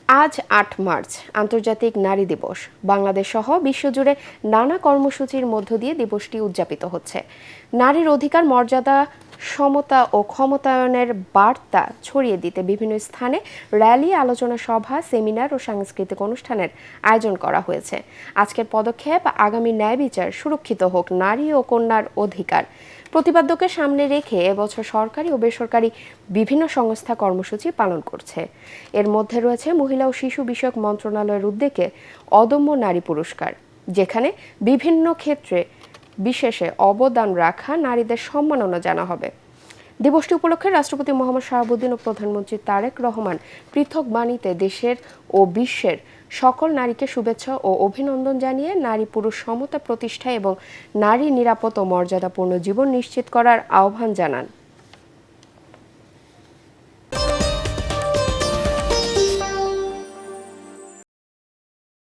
আজ ৮ মার্চ আন্তর্জাতিক নারী দিবস। বাংলাদেশ সহ বিশ্বজুড়ে নানা কর্মসূচির মধ্য দিয়ে দিবসটি উদযাপিত হচ্ছে। নারীর অধিকার, মর্যাদা, সমতা ও ক্ষমতায়নের বার্তা ছড়িয়ে দিতে বিভিন্ন স্থানে র্যালি, আলোচনা সভা, সেমিনার ও সাংস্কৃতিক অনুষ্ঠানের আয়োজন করা হয়েছে। আজকের পদক্ষেপ আগামী ন্যায় বিচার সুরক্ষিত হোক, নারী ও কন্যার অধিকার প্রতিপাদ্যকে সামনে রেখে এবছর সরকারি ও বেসরকারি বিভিন্ন সংস্থা কর্মসূচি পালন করছে। এর মধ্যে রয়েছে মহিলা ও শিশু বিষয়ক মন্ত্রণালয়ের উদ্যোগে অদম্য নারী পুরস্কার, যেখানে বিভিন্ন ক্ষেত্রে বিশেষে অবদান রাখা নারীদের সম্মাননা জানা হবে। দিবসটি উপলক্ষে রাষ্ট্রপতি মোহাম্মদ শাহাবুদ্দিন ও প্রধানমন্ত্রী তারেক রহমান পৃথক বাণীতে দেশের ও বিশ্বের সকল নারীকে শুভেচ্ছা ও অভিনন্দন জানিয়ে নারী পুরুষ সমতা প্রতিষ্ঠা এবং নারী নিরাপদ ও মর্যাদাপূর্ণ জীবন নিশ্চিত করার আহ্বান জানান।